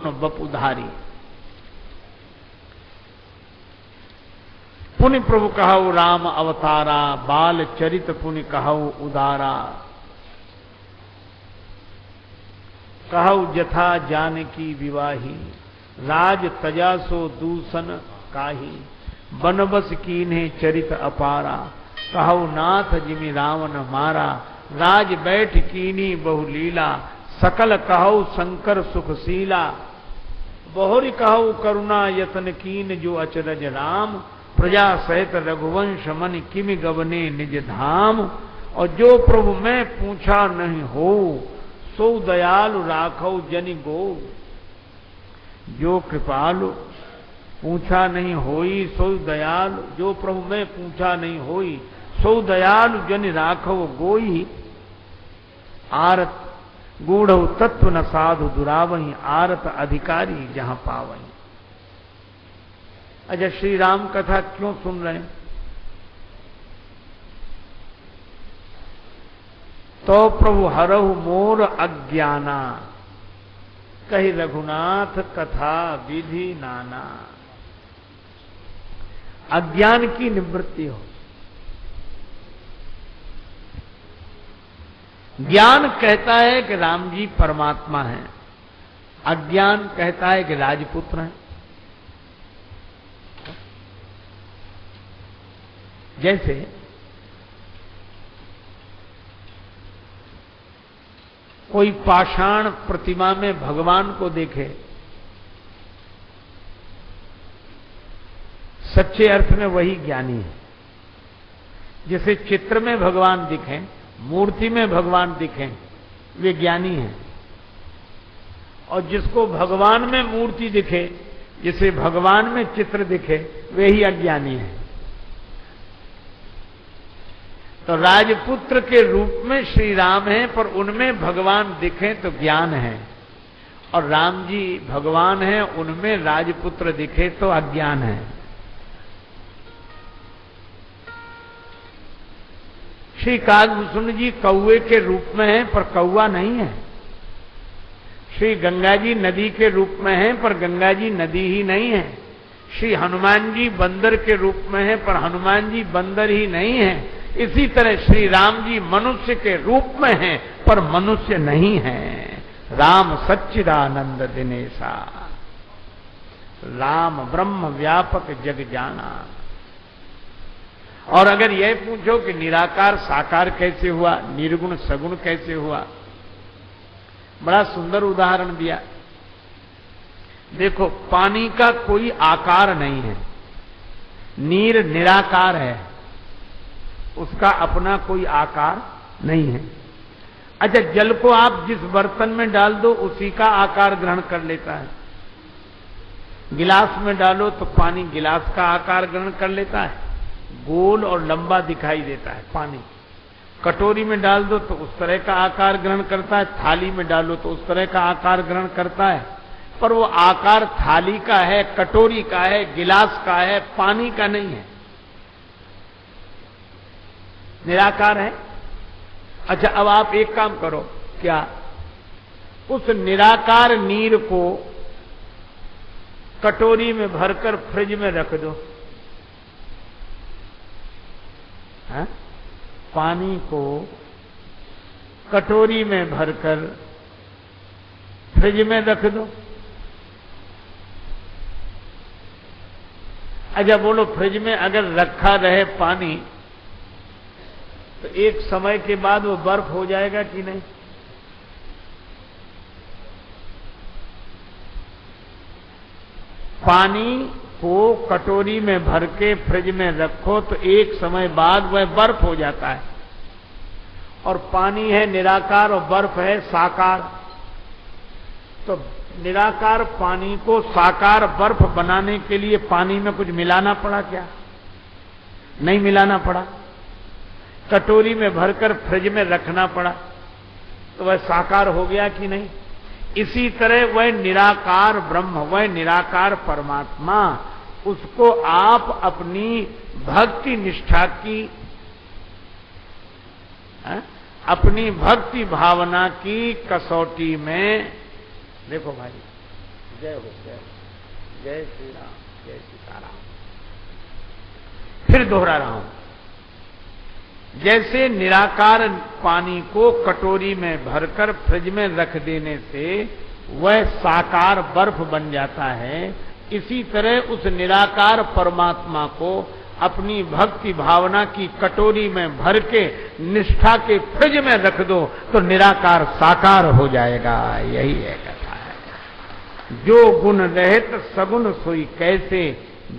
पूर्ण बपुधारी। पुनि प्रभु कहु राम अवतारा, बाल चरित पुनि कहु उदारा। कहु जथा जानकी विवाही, राज तजा सो दूषण काही। बनबस कीन्हे चरित अपारा, कहु नाथ जिमि रावण मारा। राज बैठ कीनी बहुलीला, सकल कहु शंकर सुखशीला। बहुरी कहु करुणा यतन कीन, जो अचरज राम। प्रजा सहित रघुवंश मन किमि गवने निज धाम। और जो प्रभु मैं पूछा नहीं हो, सो दयालु राखौ जनि गो। जो कृपालु पूछा नहीं होई सो दयालु, जो प्रभु मैं पूछा नहीं होई सो दयालु जनि राखौ गोई। आरत गूढ़ तत्व न साधु दुरावही, आरत अधिकारी जहां पावही। अच्छा, श्री राम कथा क्यों सुन रहे हैं? तो प्रभु हरहु मोर अज्ञाना, कही रघुनाथ कथा विधि नाना। अज्ञान की निवृत्ति हो। ज्ञान कहता है कि राम जी परमात्मा हैं, अज्ञान कहता है कि राजपुत्र हैं। जैसे कोई पाषाण प्रतिमा में भगवान को देखे, सच्चे अर्थ में वही ज्ञानी है। जैसे चित्र में भगवान दिखें, मूर्ति में भगवान दिखें, वे ज्ञानी हैं। और जिसको भगवान में मूर्ति दिखे, जिसे भगवान में चित्र दिखे, वे ही अज्ञानी हैं। तो राजपुत्र के रूप में श्री राम हैं, पर उनमें भगवान दिखें तो ज्ञान है। और राम जी भगवान हैं, उनमें राजपुत्र दिखे तो अज्ञान है। श्री कागभूषण जी कौवे के रूप में हैं, पर कौवा नहीं है। श्री गंगा जी नदी के रूप में हैं, पर गंगा जी नदी ही नहीं है। श्री हनुमान जी बंदर के रूप में हैं, पर हनुमान जी बंदर ही नहीं है। इसी तरह श्री राम जी मनुष्य के रूप में हैं, पर मनुष्य नहीं है। राम सच्चिदानंद दिनेशा, राम ब्रह्म व्यापक जग जाना। और अगर यह पूछो कि निराकार साकार कैसे हुआ, निर्गुण सगुण कैसे हुआ, बड़ा सुंदर उदाहरण दिया। देखो, पानी का कोई आकार नहीं है, नीर निराकार है, उसका अपना कोई आकार नहीं है। अच्छा, जल को आप जिस बर्तन में डाल दो उसी का आकार ग्रहण कर लेता है। गिलास में डालो तो पानी गिलास का आकार ग्रहण कर लेता है, गोल और लंबा दिखाई देता है पानी। कटोरी में डाल दो तो उस तरह का आकार ग्रहण करता है, थाली में डालो तो उस तरह का आकार ग्रहण करता है। पर वो आकार थाली का है, कटोरी का है, गिलास का है, पानी का नहीं है, निराकार है। अच्छा, अब आप एक काम करो, क्या उस निराकार नीर को कटोरी में भरकर फ्रिज में रख दो। हा? पानी को कटोरी में भरकर फ्रिज में रख दो। अच्छा बोलो, फ्रिज में अगर रखा रहे पानी तो एक समय के बाद वो बर्फ हो जाएगा कि नहीं? पानी को कटोरी में भर के फ्रिज में रखो तो एक समय बाद वह बर्फ हो जाता है। और पानी है निराकार और बर्फ है साकार। तो निराकार पानी को साकार बर्फ बनाने के लिए पानी में कुछ मिलाना पड़ा क्या? नहीं मिलाना पड़ा। कटोरी में भरकर फ्रिज में रखना पड़ा, तो वह साकार हो गया कि नहीं? इसी तरह वह निराकार ब्रह्म, वह निराकार परमात्मा, उसको आप अपनी भक्ति निष्ठा की, अपनी भक्ति भावना की कसौटी में देखो भाई, जय हो, जय जय श्री राम, जय सीताराम। फिर दोहरा रहा हूं, जैसे निराकार पानी को कटोरी में भरकर फ्रिज में रख देने से वह साकार बर्फ बन जाता है, इसी तरह उस निराकार परमात्मा को अपनी भक्ति भावना की कटोरी में भर के निष्ठा के फ्रिज में रख दो तो निराकार साकार हो जाएगा। यही है कथा है। जो गुण रहित सगुण सोई कैसे,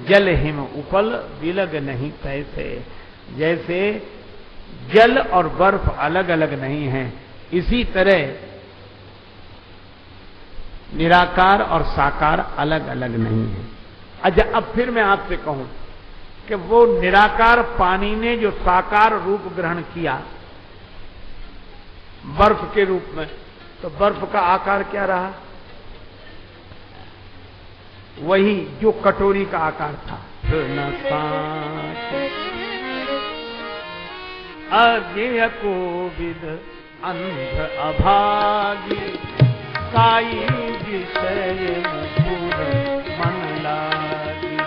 जल हिम उपल विलग नहीं तैसे। जैसे जल और बर्फ अलग अलग नहीं है, इसी तरह निराकार और साकार अलग अलग नहीं है। अच्छा, अब फिर मैं आपसे कहूं कि वो निराकार पानी ने जो साकार रूप ग्रहण किया बर्फ के रूप में, तो बर्फ का आकार क्या रहा? वही जो कटोरी का आकार था। अज्ञेय कोविद अंध अभागी, काई विषय मुकुर मन लागी।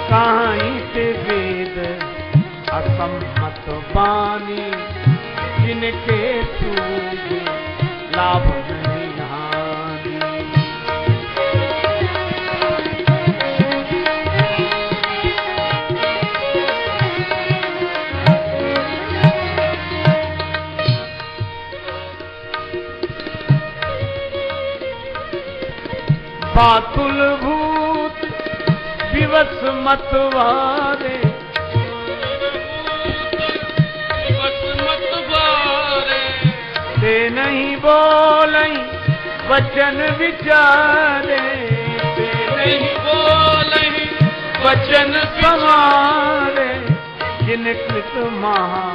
काई से वेद असम्मत वाणी, जिनके सूझे लाभ नहीं हानि। बातुल भूत विवश मतवारे, ते नहीं बोलई वचन विचारे। ते नहीं बोलई वचन समारे, जिन कृत महा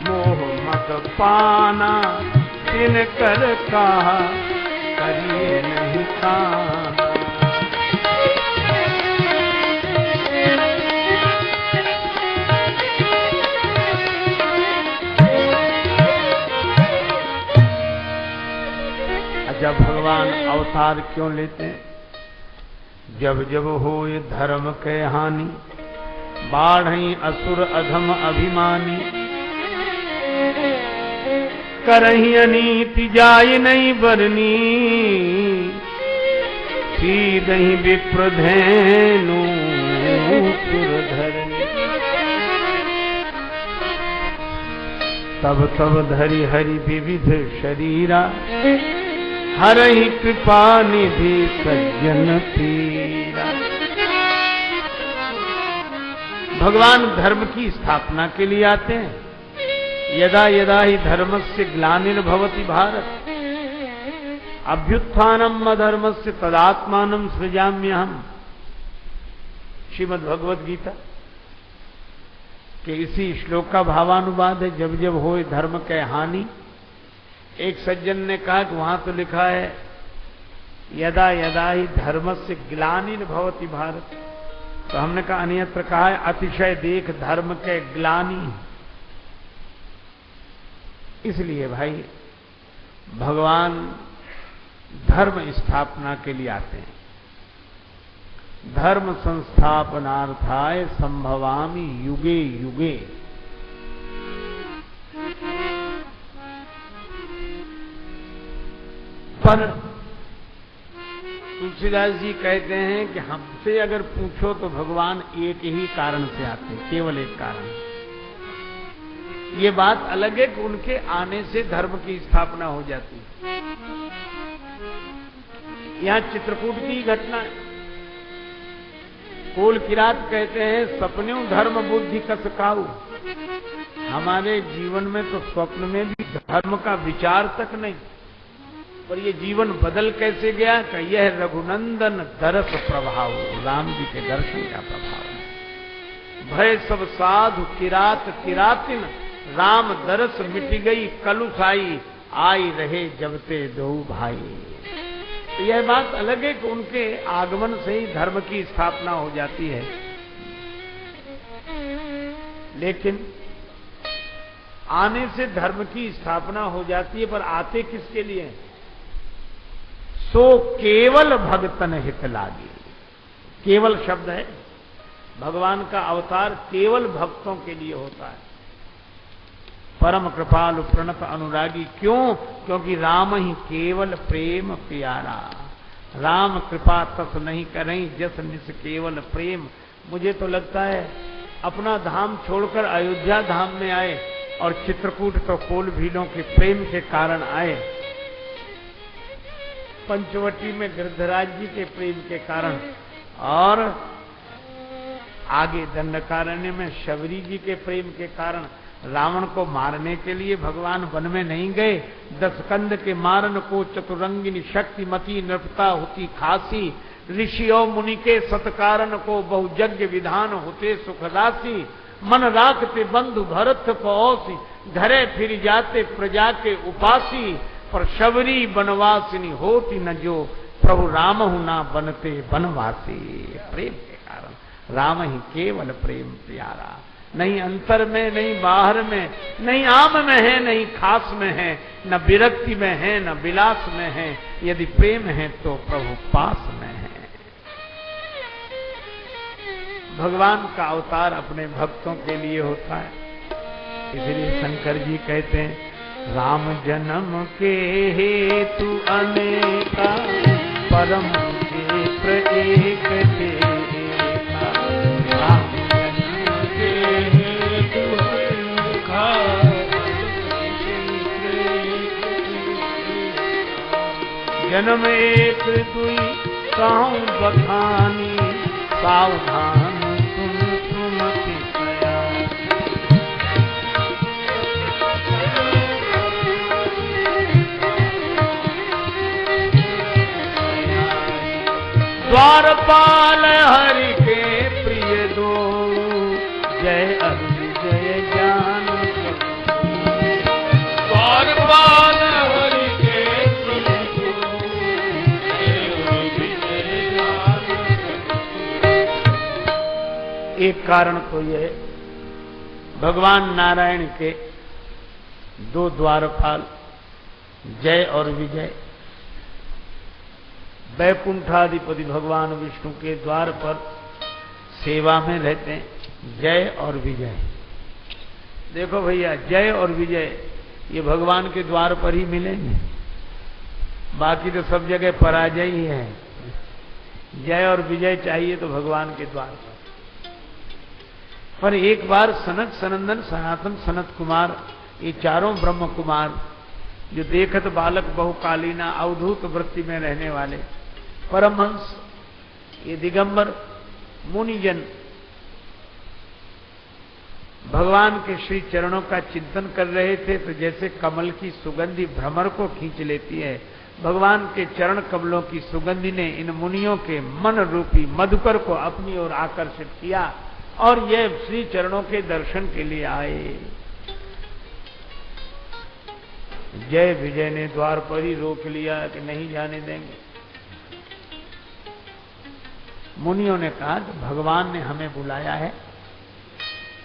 मोह मत पाना। तिन कर कहा करिए नहीं खाना। जब भगवान अवतार क्यों लेते हैं? जब जब होए धर्म के हानि, बाढ़ई असुर अधम अभिमानी। करही अनीति जाय नहीं बरनी, सीधहि विप्र धेनु सुर धरनी। तब तब धरि हरि विविध शरीरा, हरहि कृपा निधि सज्जन पीरा। भगवान धर्म की स्थापना के लिए आते हैं। यदा यदा ही धर्मस्य ग्लानिर्भवति भारत, अभ्युत्थानम अधर्मस्य तदात्मानं सृजाम्यहम्। श्रीमद् भगवद गीता के इसी श्लोक का भावानुवाद है। जब जब होए धर्म के हानि। एक सज्जन ने कहा कि वहां तो लिखा है यदा यदा ही धर्मस्य ग्लानिर्भवति भारत, तो हमने कहा अन्यत्र कहा है अतिशय देख धर्म के ग्लानि। इसलिए भाई भगवान धर्म स्थापना के लिए आते हैं। धर्म संस्थापनार्थाय संभवामि युगे युगे। पर तुलसीदास जी कहते हैं कि हमसे अगर पूछो तो भगवान एक ही कारण से आते, केवल एक कारण। ये बात अलग है कि उनके आने से धर्म की स्थापना हो जाती है। यहां चित्रकूट की घटना है। कोल किरात कहते हैं सपन्यों धर्म बुद्धि कस काऊ। हमारे जीवन में तो स्वप्न में भी धर्म का विचार तक नहीं, पर ये जीवन बदल कैसे गया कि यह रघुनंदन दरस प्रभाव, राम जी के दर्शन का प्रभाव है। भय सब साधु किरात किरातिन, राम दरस मिट गई कलुसाई, आई रहे जबते दो भाई। तो यह बात अलग है कि उनके आगमन से ही धर्म की स्थापना हो जाती है। लेकिन आने से धर्म की स्थापना हो जाती है, पर आते किसके लिए? सो केवल भगतन हित लागी। केवल शब्द है, भगवान का अवतार केवल भक्तों के लिए होता है। परम कृपालु प्रणत अनुरागी, क्यों? क्योंकि राम ही केवल प्रेम प्यारा। राम कृपा तस नहीं करें जस निस केवल प्रेम। मुझे तो लगता है अपना धाम छोड़कर अयोध्या धाम में आए और चित्रकूट तो कोल भीलों के प्रेम के कारण आए, पंचवटी में गिरधराज जी के प्रेम के कारण, और आगे दंडकारण्य में शबरी जी के प्रेम के कारण। रावण को मारने के लिए भगवान वन में नहीं गए। 10 कंद के मारन को चतुरंगिनी शक्तिमती नृपता होती खासी। ऋषि और मुनि के सत्कारण को बहु यज्ञ विधान होते सुखदासी। मन राखते बंधु भरत पौसी, घरे फिर जाते प्रजा के उपासी। पर शबरी बनवासिनी होती न जो, प्रभु राम हूं ना बनते बनवासी। प्रेम के कारण राम ही केवल प्रेम प्यारा। नहीं अंतर में, नहीं बाहर में, नहीं आम में है, नहीं खास में है, न विरक्ति में है, न विलास में है। यदि प्रेम है तो प्रभु पास में है। भगवान का अवतार अपने भक्तों के लिए होता है। इसलिए शंकर जी कहते हैं, राम जन्म के हेतु अनेका, परम क्षेत्र एक देखा। राम जन्म के हेतु अनेका, जन्म एक दुई कहूँ बखानी। सावधान सुन सुमति सयानी। द्वारपाल हरि के प्रिय दो, जय अरुण जय ज्ञान। द्वारपाल हरि के प्रिय दो, जय अरुण जय ज्ञान। एक कारण तो यह, भगवान नारायण के 2 द्वारपाल जय और विजय, वैकुंठाधिपति भगवान विष्णु के द्वार पर सेवा में रहते हैं, जय और विजय। देखो भैया, जय और विजय ये भगवान के द्वार पर ही मिलेंगे, बाकी तो सब जगह पराजय ही है। जय और विजय चाहिए तो भगवान के द्वार पर एक बार सनक सनंदन सनातन सनत कुमार, ये चारों ब्रह्म कुमार जो देखत बालक बहुकालीना अवधूत वृत्ति में रहने वाले परमहंस, ये दिगंबर मुनिजन भगवान के श्री चरणों का चिंतन कर रहे थे, तो जैसे कमल की सुगंधी भ्रमर को खींच लेती है, भगवान के चरण कमलों की सुगंधी ने इन मुनियों के मन रूपी मधुकर को अपनी ओर आकर्षित किया और ये श्री चरणों के दर्शन के लिए आए। जय विजय ने द्वार पर ही रोक लिया कि नहीं जाने देंगे। मुनियों ने कहा कि भगवान ने हमें बुलाया है,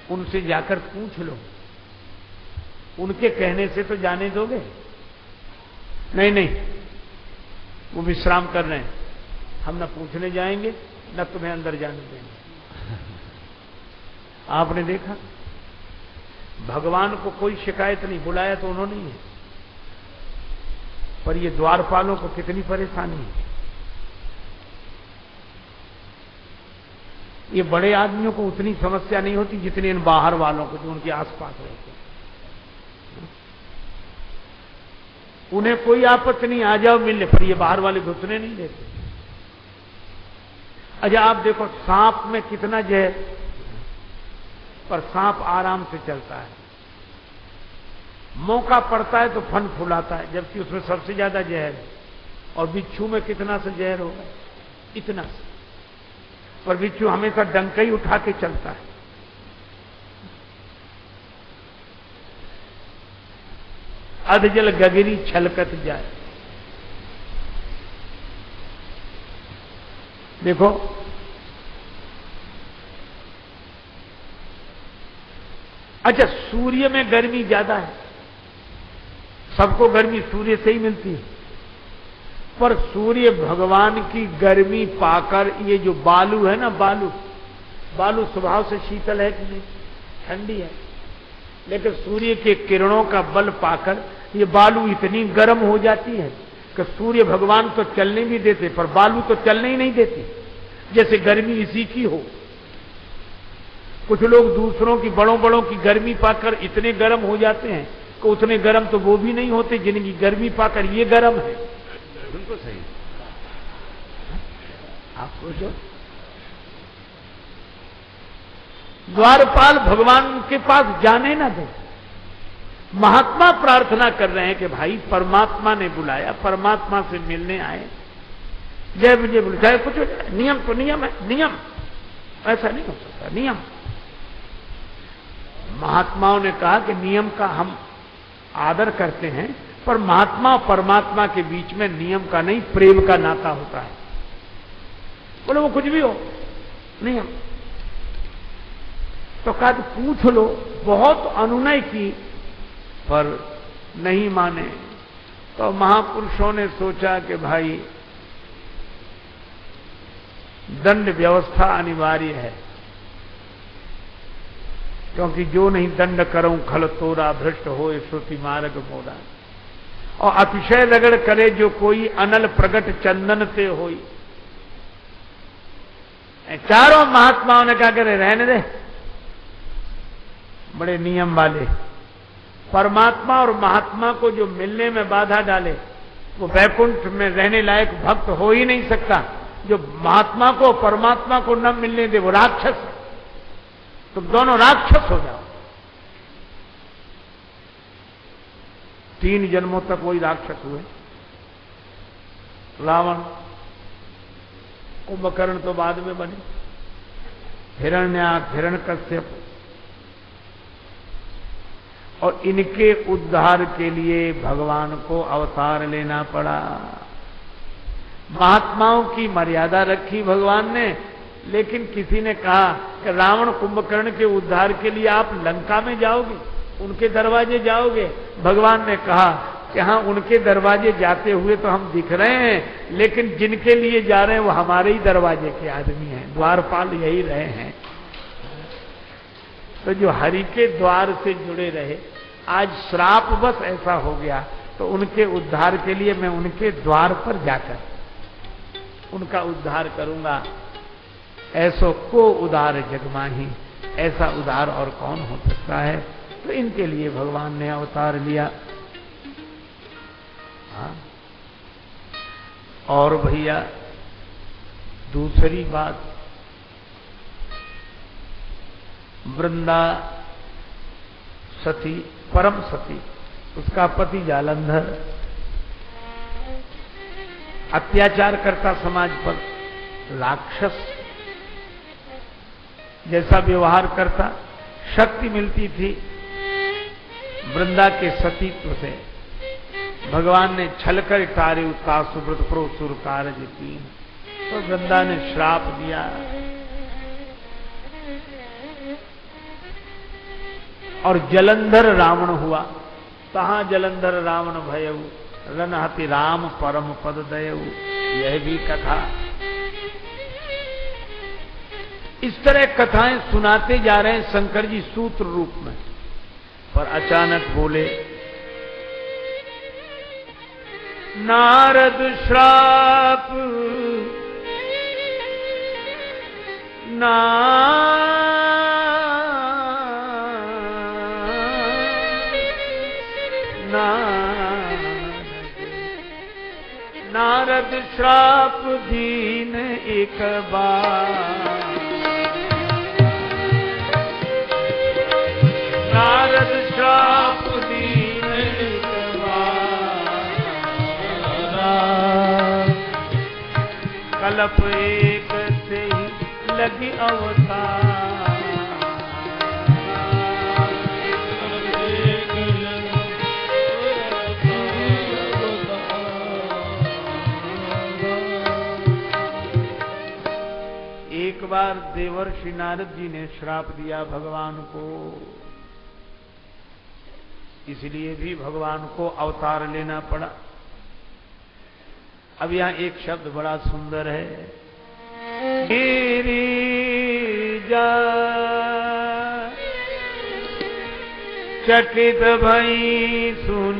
उनसे जाकर पूछ लो, उनके कहने से तो जाने दोगे? नहीं नहीं, वो विश्राम कर रहे हैं, हम न पूछने जाएंगे न तुम्हें अंदर जाने देंगे। आपने देखा, भगवान को कोई शिकायत नहीं, बुलाया तो उन्होंने ही है, पर ये द्वारपालों को कितनी परेशानी है। ये बड़े आदमियों को उतनी समस्या नहीं होती जितनी इन बाहर वालों को जो उनके आसपास रहते हैं। उन्हें कोई आपत्ति नहीं, आ जाओ मिलने, पर ये बाहर वाले घुसने नहीं देते। अच्छा आप देखो, सांप में कितना जहर, पर सांप आराम से चलता है। मौका पड़ता है तो फन फुलाता है, जबकि उसमें सबसे ज्यादा जहर है। और बिच्छू में कितना सा जहर होगा, इतना सा, पर बिच्छू हमेशा डंका ही उठा के चलता है। अधजल गगरी छलकत जाए। देखो अच्छा, सूर्य में गर्मी ज्यादा है, सबको गर्मी सूर्य से ही मिलती है, पर सूर्य भगवान की गर्मी पाकर, ये जो बालू है ना, बालू स्वभाव से शीतल है कि नहीं, ठंडी है, लेकिन सूर्य के किरणों का बल पाकर ये बालू इतनी गर्म हो जाती है कि सूर्य भगवान तो चलने भी देते, पर बालू तो चलने ही नहीं देते, जैसे गर्मी इसी की हो। कुछ लोग दूसरों की, बड़ों की गर्मी पाकर इतने गर्म हो जाते हैं कि उतने गर्म तो वो भी नहीं होते जिनकी गर्मी पाकर ये गर्म है। बिल्कुल सही। आप सोचो, द्वारपाल भगवान के पास जाने ना दे। महात्मा प्रार्थना कर रहे हैं कि भाई परमात्मा ने बुलाया, परमात्मा से मिलने आए, जय मुझे बुलाया, कुछ नियम तो नियम है, नियम ऐसा नहीं हो सकता, नियम। महात्माओं ने कहा कि नियम का हम आदर करते हैं, पर महात्मा और परमात्मा के बीच में नियम का नहीं, प्रेम का नाता होता है। बोले वो कुछ भी हो, नियम। तो कहा पूछ लो, बहुत अनुनय की पर नहीं माने। तो महापुरुषों ने सोचा कि भाई दंड व्यवस्था अनिवार्य है, क्योंकि जो नहीं दंड करूं खल तोरा, भ्रष्ट हो श्रुति मार्ग मोरा। और अतिशय रगड़ करे जो कोई, अनल प्रगट चंदन ते होई। चारों महात्माओं ने क्या करे, रहने दे, बड़े नियम वाले। परमात्मा और महात्मा को जो मिलने में बाधा डाले वो वैकुंठ में रहने लायक भक्त हो ही नहीं सकता। जो महात्मा को परमात्मा को न मिलने दे वो राक्षस है। तुम दोनों राक्षस हो जाओ। 3 जन्मों तक वही राक्षस हुए, रावण, कुंभकर्ण तो बाद में बने, हिरण्याक्ष, हिरण्यकश्यप। और इनके उद्धार के लिए भगवान को अवतार लेना पड़ा। महात्माओं की मर्यादा रखी भगवान ने, लेकिन किसी ने कहा कि रावण कुंभकर्ण के उद्धार के लिए आप लंका में जाओगे, उनके दरवाजे जाओगे। भगवान ने कहा कि हाँ, उनके दरवाजे जाते हुए तो हम दिख रहे हैं, लेकिन जिनके लिए जा रहे हैं वो हमारे ही दरवाजे के आदमी हैं, द्वारपाल यही रहे हैं। तो जो हरि के द्वार से जुड़े रहे, आज श्राप बस ऐसा हो गया, तो उनके उद्धार के लिए मैं उनके द्वार पर जाकर उनका उद्धार करूंगा। ऐसो को उदार जगमाही, ऐसा उदार और कौन हो सकता है। तो इनके लिए भगवान ने अवतार लिया। हाँ। और भैया दूसरी बात, वृंदा सती, परम सती, उसका पति जालंधर अत्याचार करता समाज पर, राक्षस जैसा व्यवहार करता। शक्ति मिलती थी वृंदा के सतीत्व से। भगवान ने छलकर तारे उता सुब्रत प्रो सुर कार्य की, तो वृंदा ने श्राप दिया। और जलंधर रावण हुआ। तहां जलंधर रावण भयऊ, रनहति राम परम पद दयऊ। यह भी कथा। इस तरह कथाएं सुनाते जा रहे हैं शंकर जी सूत्र रूप में, पर अचानक बोले, नारद श्राप नारद श्राप दीन एक बार। नारद श्राप दीन एक बार। कल्प एक से ही लगी अवतार। एक बार देवर्षि नारद जी ने श्राप दिया भगवान को, इसलिए भी भगवान को अवतार लेना पड़ा। अब यहां एक शब्द बड़ा सुंदर है, गिरिजा चकित भई सुन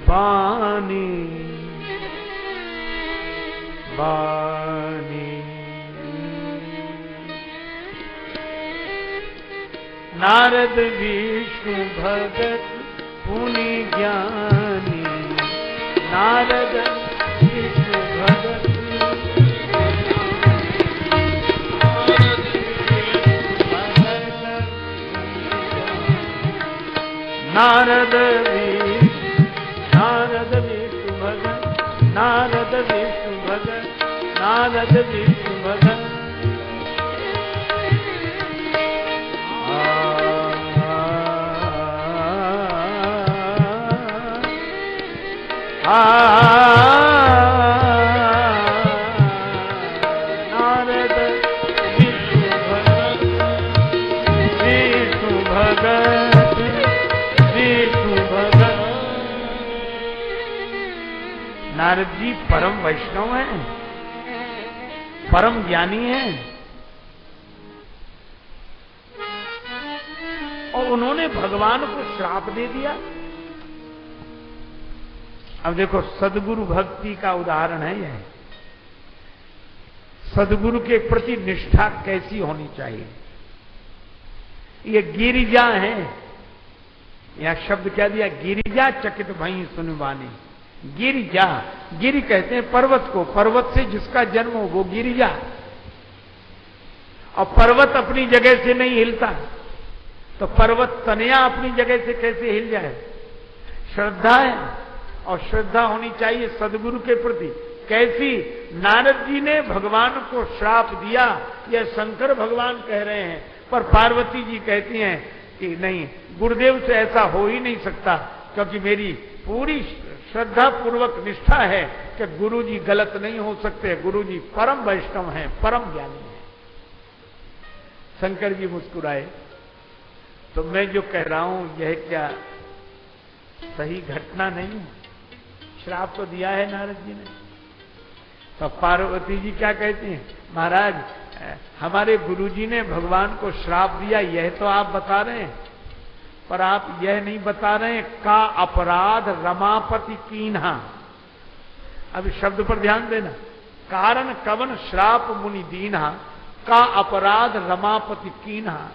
बानी बानी, नारद विष्णु भगत पुनि ज्ञानी, नारद विष्णु भगत नारद विष्णु भगत, नारद विष्णु भगत, नारद विष्णु भगत, नारद विष्णु भगत, विष्णु भगत, विष्णु भगत। नारद जी परम वैष्णव हैं, परम ज्ञानी हैं, और उन्होंने भगवान को श्राप दे दिया। अब देखो सदगुरु भक्ति का उदाहरण है यह, सदगुरु के प्रति निष्ठा कैसी होनी चाहिए। ये गिरिजा है, यह शब्द क्या दिया, गिरिजा चकित भई सुनवानी। गिरिजा, गिरि कहते हैं पर्वत को, पर्वत से जिसका जन्म हो वो गिरिजा। और पर्वत अपनी जगह से नहीं हिलता, तो पर्वत तनया अपनी जगह से कैसे हिल जाए। श्रद्धा है, और श्रद्धा होनी चाहिए सदगुरु के प्रति। कैसी, नारद जी ने भगवान को श्राप दिया, यह शंकर भगवान कह रहे हैं, पर पार्वती जी कहती हैं कि नहीं, गुरुदेव से ऐसा हो ही नहीं सकता, क्योंकि मेरी पूरी श्रद्धा पूर्वक निष्ठा है कि गुरु जी गलत नहीं हो सकते, गुरु जी परम वैष्णव हैं, परम ज्ञानी हैं। शंकर जी मुस्कुराए, तो मैं जो कह रहा हूं यह क्या सही घटना नहीं है? श्राप तो दिया है नारद जी ने। तो पार्वती जी क्या कहती हैं, महाराज हमारे गुरुजी ने भगवान को श्राप दिया, यह तो आप बता रहे हैं, पर आप यह नहीं बता रहे हैं का अपराध रमापति कीन्हा। अब इस शब्द पर ध्यान देना, कारण कवन श्राप मुनि दीन्हा, का अपराध रमापति कीन्हा।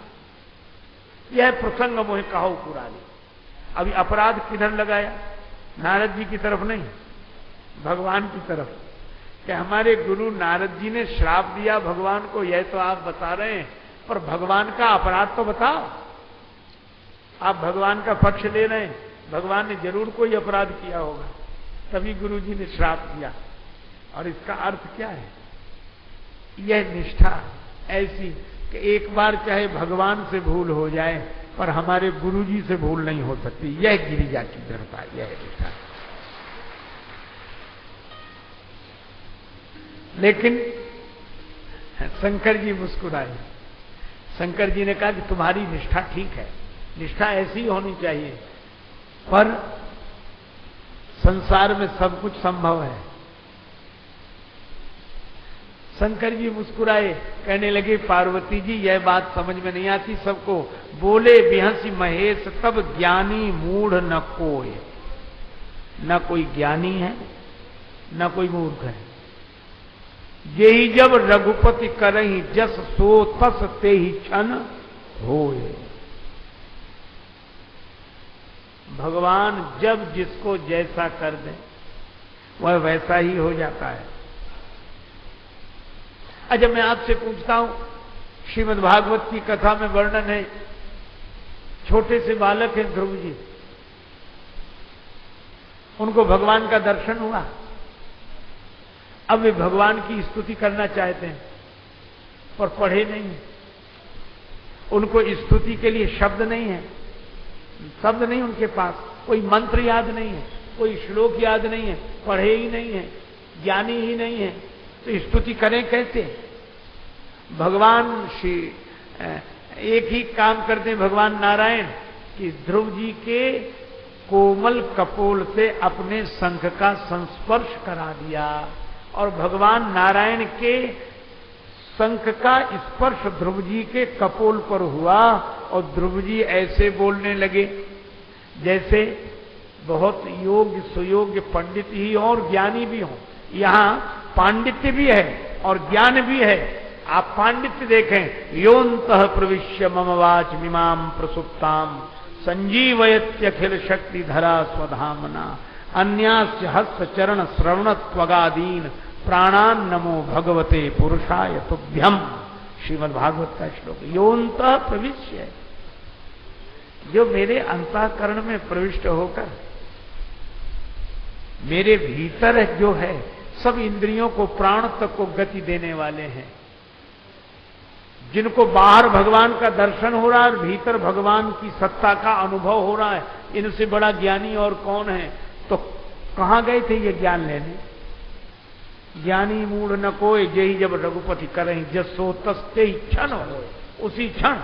यह प्रसंग मोहे कहो पुरानी। अभी अपराध किधर लगाया, नारद जी की तरफ नहीं, भगवान की तरफ, कि हमारे गुरु नारद जी ने श्राप दिया भगवान को, यह तो आप बता रहे हैं, पर भगवान का अपराध तो बताओ। आप भगवान का पक्ष ले रहे हैं, भगवान ने जरूर कोई अपराध किया होगा, तभी गुरु जी ने श्राप दिया। और इसका अर्थ क्या है, यह निष्ठा ऐसी कि एक बार चाहे भगवान से भूल हो जाए, पर हमारे गुरु जी से भूल नहीं हो सकती। यह गिरिजा की दृढ़ता, यह निष्ठा। लेकिन शंकर जी मुस्कुराए, शंकर जी ने कहा कि तुम्हारी निष्ठा ठीक है, निष्ठा ऐसी होनी चाहिए, पर संसार में सब कुछ संभव है। शंकर जी मुस्कुराए, कहने लगे पार्वती जी यह बात समझ में नहीं आती सबको। बोले बिहंसी महेश तब ज्ञानी मूढ़ न कोई, न कोई ज्ञानी है न कोई मूर्ख है। यही जब रघुपति करही जस सो तस ते ही क्षण होए। भगवान जब जिसको जैसा कर दे वह वैसा ही हो जाता है। अच्छा, मैं आपसे पूछता हूं, श्रीमद् भागवत की कथा में वर्णन है, छोटे से बालक हैं ध्रुव जी, उनको भगवान का दर्शन हुआ। अब वे भगवान की स्तुति करना चाहते हैं, पर पढ़े नहीं है, उनको स्तुति के लिए शब्द नहीं है, शब्द नहीं उनके पास, कोई मंत्र याद नहीं है, कोई श्लोक याद नहीं है, पढ़े ही नहीं है, ज्ञानी ही नहीं है, तो स्तुति करें कैसे? भगवान श्री एक ही काम करते हैं भगवान नारायण कि ध्रुव जी के कोमल कपोल से अपने शंख का संस्पर्श करा दिया और भगवान नारायण के शंख का स्पर्श ध्रुव जी के कपोल पर हुआ और ध्रुव जी ऐसे बोलने लगे जैसे बहुत योग्य सुयोग्य पंडित ही और ज्ञानी भी हो। यहां पांडित्य भी है और ज्ञान भी है। आप पांडित्य देखें, योन्तः प्रविश्य मम वाच मिमाम प्रसुप्ताम संजीवयत्यखिल शक्ति धरा स्वधामना अन्यास्य हस्त चरण श्रवण त्वगादीन प्राणान नमो भगवते पुरुषाय तुभ्यम। श्रीमद् भागवत का श्लोक। योन्तः प्रविश्य, जो मेरे अंतःकरण में प्रविष्ट होकर मेरे भीतर जो है सब इंद्रियों को प्राण तक को गति देने वाले हैं, जिनको बाहर भगवान का दर्शन हो रहा है और भीतर भगवान की सत्ता का अनुभव हो रहा है, इनसे बड़ा ज्ञानी और कौन है। तो कहां गए थे ये ज्ञान लेने? ज्ञानी मूढ़ न कोई जेहि जब रघुपति करें जसो तस्ते ही क्षण हो, उसी क्षण।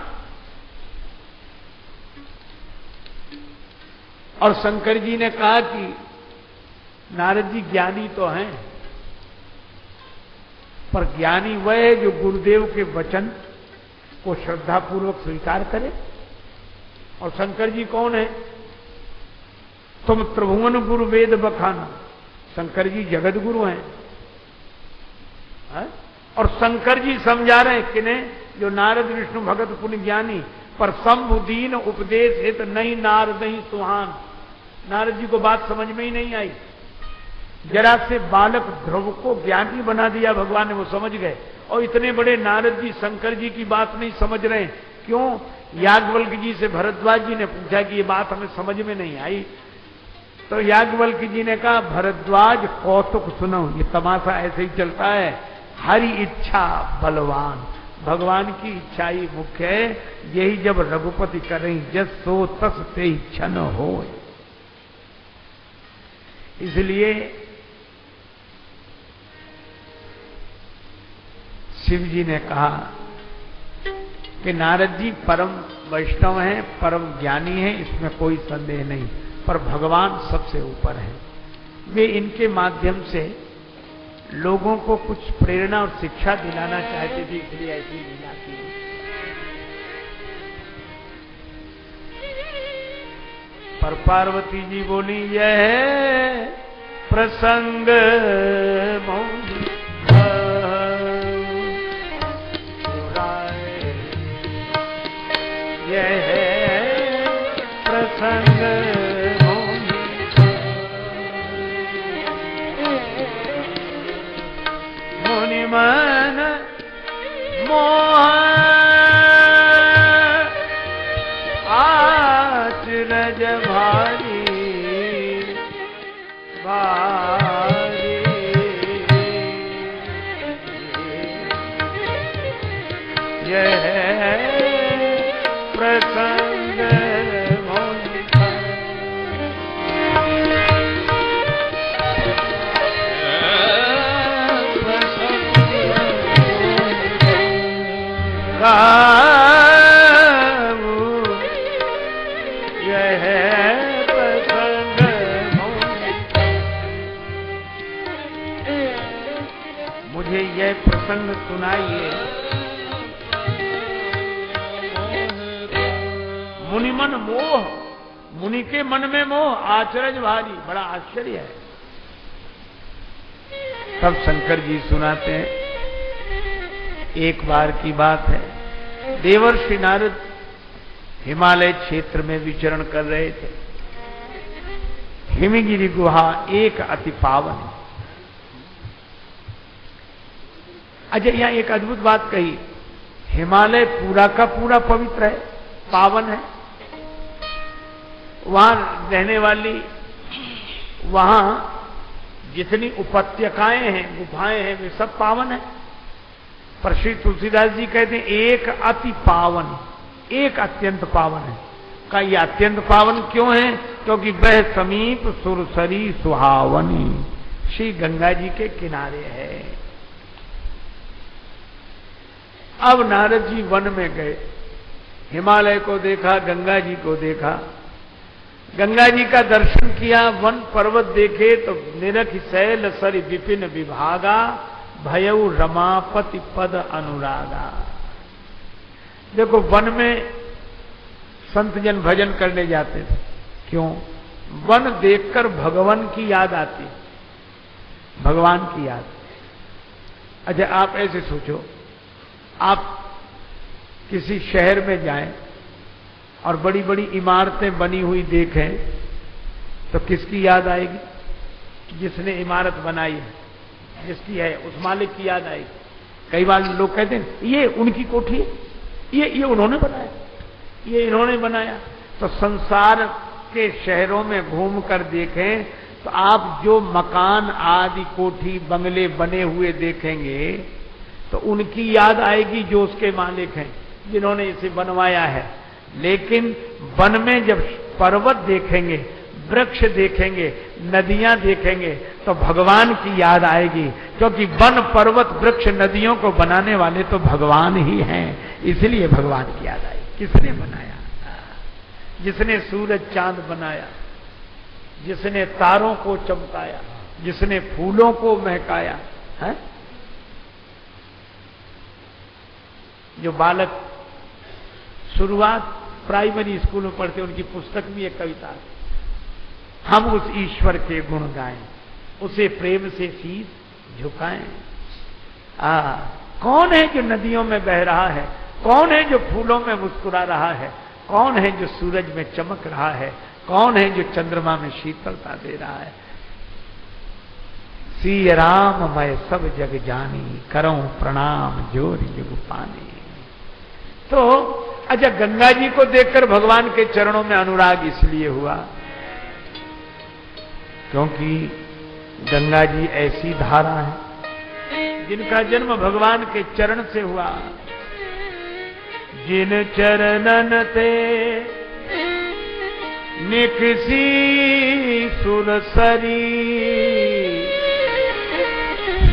और शंकर जी ने कहा कि नारद जी ज्ञानी तो हैं, पर ज्ञानी वह है जो गुरुदेव के वचन को श्रद्धापूर्वक स्वीकार करे। और शंकर जी कौन है? तुम त्रिभुवन गुरु वेद बखाना। शंकर जी जगत गुरु हैं। और शंकर जी समझा रहे हैं किन्हें? जो नारद विष्णु भगत पुण्य ज्ञानी, पर शंभु दीन उपदेश हित नहीं नारद ही सुहान। नारद जी को बात समझ में ही नहीं आई। जरा से बालक ध्रुव को ज्ञानी बना दिया भगवान ने, वो समझ गए। और इतने बड़े नारद जी शंकर जी की बात नहीं समझ रहे। क्यों? याज्ञवल्क्य जी से भरद्वाज जी ने पूछा कि ये बात हमें समझ में नहीं आई। तो याज्ञवल्क्य जी ने कहा, भरद्वाज कौतुक सुनो, ये तमाशा ऐसे ही चलता है। हरि इच्छा बलवान, भगवान की इच्छा ही मुख्य है। यही जब रघुपति करें जस सो तस ते क्षण हो। इसलिए शिव जी ने कहा कि नारद जी परम वैष्णव हैं, परम ज्ञानी हैं, इसमें कोई संदेह नहीं, पर भगवान सबसे ऊपर है। वे इनके माध्यम से लोगों को कुछ प्रेरणा और शिक्षा दिलाना चाहते थे, इसलिए ऐसी लीला की। पर पार्वती जी बोली, यह प्रसंग मौनी यह प्रसंग मुनि मन मोह आचरज भारी भारी यह प्रसंग यह प्रसंग मुझे यह प्रसंग सुनाइए। मुनि मन मोह, मुनि के मन में मोह आश्चर्य भारी, बड़ा आश्चर्य है। तब शंकर जी सुनाते हैं, एक बार की बात है, देवर्षि नारद हिमालय क्षेत्र में विचरण कर रहे थे। हिमगिरी गुहा एक अति पावन है। अच्छा, यहां एक अद्भुत बात कही, हिमालय पूरा का पूरा पवित्र है, पावन है। वहां रहने वाली, वहां जितनी उपत्यकाएं हैं, गुफाएं हैं, वे सब पावन है। पर श्री तुलसीदास जी कहते हैं एक अति पावन, एक अत्यंत पावन है। का ये अत्यंत पावन क्यों है? क्योंकि वह समीप सुरसरी सुहावनी श्री गंगा जी के किनारे है। अब नारद जी वन में गए, हिमालय को देखा, गंगा जी को देखा। गंगा जी का दर्शन किया, वन पर्वत देखे तो निरख शैल सर विपिन विभागा, भयउ रमापति पद अनुरागा। देखो वन में संत जन भजन करने जाते थे, क्यों? वन देखकर भगवान की याद आती, भगवान की याद। अच्छा आप ऐसे सोचो, आप किसी शहर में जाएं और बड़ी बड़ी इमारतें बनी हुई देखें तो किसकी याद आएगी? जिसने इमारत बनाई है, जिसकी है, उस मालिक की याद आएगी। कई बार लोग कहते हैं ये उनकी कोठी है, ये उन्होंने बनाया, ये इन्होंने बनाया। तो संसार के शहरों में घूमकर देखें तो आप जो मकान आदि कोठी बंगले बने हुए देखेंगे तो उनकी याद आएगी जो उसके मालिक हैं, जिन्होंने इसे बनवाया है। लेकिन वन में जब पर्वत देखेंगे, वृक्ष देखेंगे, नदियां देखेंगे तो भगवान की याद आएगी, क्योंकि वन पर्वत वृक्ष नदियों को बनाने वाले तो भगवान ही हैं, इसलिए भगवान की याद आई। किसने बनाया? जिसने सूरज चांद बनाया, जिसने तारों को चमकाया, जिसने फूलों को महकाया है? जो बालक शुरुआत प्राइमरी स्कूल में पढ़ते, उनकी पुस्तक में एक कविता है, हम उस ईश्वर के गुण गाएं, उसे प्रेम से शीश झुकाएं। कौन है जो नदियों में बह रहा है? कौन है जो फूलों में मुस्कुरा रहा है? कौन है जो सूरज में चमक रहा है? कौन है जो चंद्रमा में शीतलता दे रहा है? श्री राम मैं सब जग जानी, करऊं प्रणाम जोर जुग पानी। तो अच्छा, गंगा जी को देखकर भगवान के चरणों में अनुराग इसलिए हुआ क्योंकि गंगा जी ऐसी धारा है जिनका जन्म भगवान के चरण से हुआ। जिन चरणन ते निकसी सुरसरी,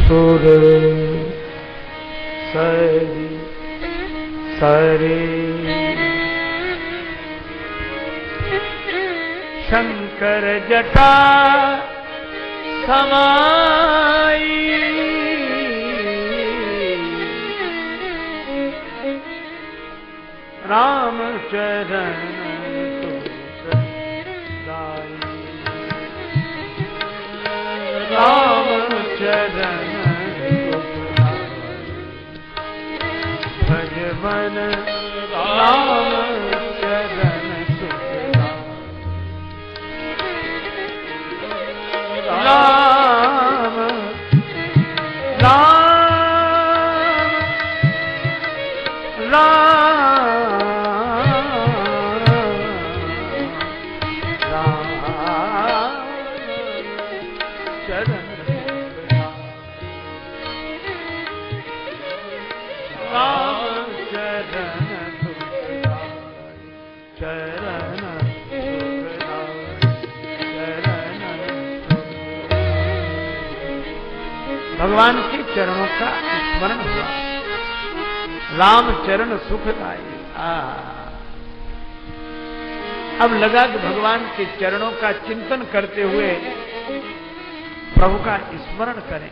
सुर सरी सरे शंकर जटा समाई, राम चरण राम चरण भज मन, राम चरण राम राम भगवान के चरणों का स्मरण हुआ। राम चरण सुखदाई। अब लगा कि भगवान के चरणों का चिंतन करते हुए प्रभु का स्मरण करें।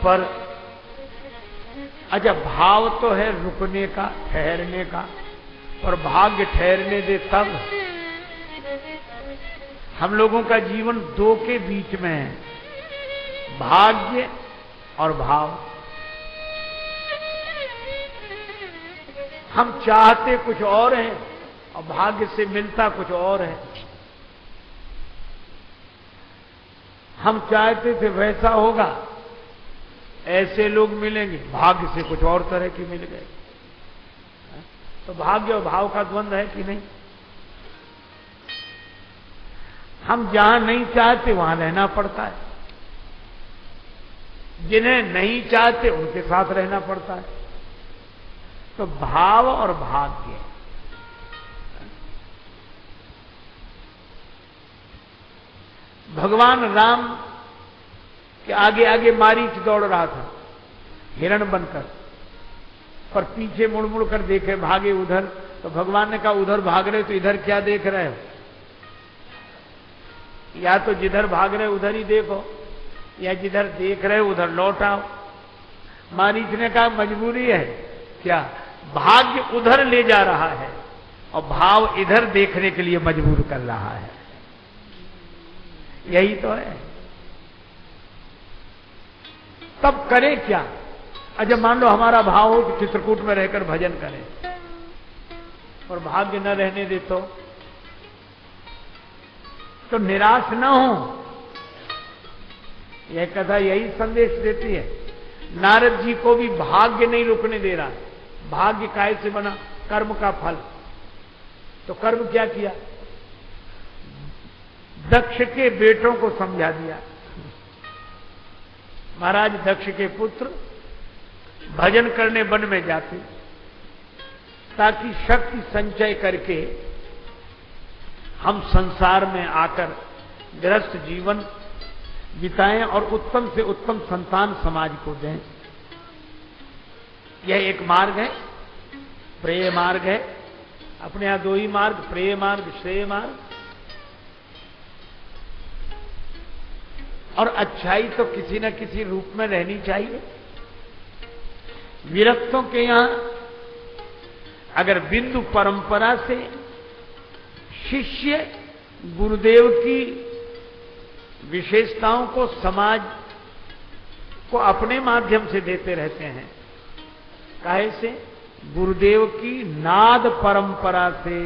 पर अच्छा, भाव तो है रुकने का, ठहरने का, पर भाग्य ठहरने दे तब। हम लोगों का जीवन दो के बीच में है, भाग्य और भाव। हम चाहते कुछ और हैं और भाग्य से मिलता कुछ और है। हम चाहते थे वैसा होगा, ऐसे लोग मिलेंगे, भाग्य से कुछ और तरह के मिल गए। तो भाग्य और भाव का द्वंद्व है कि नहीं? हम जहां नहीं चाहते वहां रहना पड़ता है, जिन्हें नहीं चाहते उनके साथ रहना पड़ता है। तो भाव और भाग्य, भगवान राम के आगे आगे मारीच दौड़ रहा था हिरण बनकर, पर पीछे मुड़ मुड़ कर देखे, भागे उधर तो भगवान ने कहा उधर भाग रहे तो इधर क्या देख रहे हो? या तो जिधर भाग रहे उधर ही देखो, या जिधर देख रहे हो उधर लौट आओ। मारीच ने कहा मजबूरी है क्या? भाग्य उधर ले जा रहा है और भाव इधर देखने के लिए मजबूर कर रहा है। यही तो है। तब करें क्या? अच्छा मान लो हमारा भाव हो कि चित्रकूट में रहकर भजन करें और भाग्य न रहने दे तो निराश न हो। यह कथा यही संदेश देती है। नारद जी को भी भाग्य नहीं रुकने दे रहा। भाग्य काय से बना? कर्म का फल। तो कर्म क्या किया? दक्ष के बेटों को समझा दिया। महाराज दक्ष के पुत्र भजन करने वन में जाते ताकि शक्ति संचय करके हम संसार में आकर गृहस्थ जीवन बिताएं और उत्तम से उत्तम संतान समाज को दें। यह एक मार्ग है, प्रेय मार्ग है। अपने यहां दो ही मार्ग, प्रेय मार्ग, श्रेय मार्ग। और अच्छाई तो किसी न किसी रूप में रहनी चाहिए। विरक्तों के यहां अगर बिंदु परंपरा से शिष्य गुरुदेव की विशेषताओं को समाज को अपने माध्यम से देते रहते हैं। काहे से? गुरुदेव की नाद परंपरा से।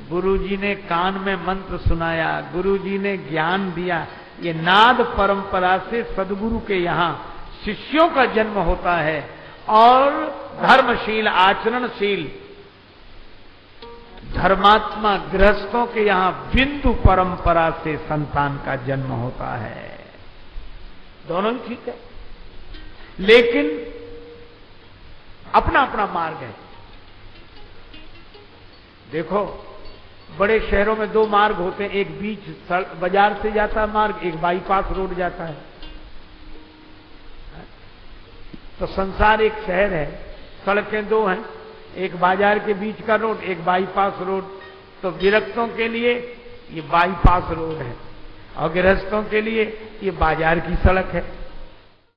गुरुजी ने कान में मंत्र सुनाया, गुरुजी ने ज्ञान दिया। ये नाद परंपरा से सदगुरु के यहां शिष्यों का जन्म होता है और धर्मशील, आचरणशील धर्मात्मा गृहस्थों के यहां बिंदु परंपरा से संतान का जन्म होता है। दोनों ही ठीक है, लेकिन अपना अपना मार्ग है। देखो बड़े शहरों में दो मार्ग होते हैं, एक बीच बाजार से जाता है मार्ग, एक बाईपास रोड जाता है। तो संसार एक शहर है, सड़कें दो हैं, एक बाजार के बीच का रोड, एक बाईपास रोड। तो विरक्तों के लिए ये बाईपास रोड है और गृहस्थों के लिए ये बाजार की सड़क है।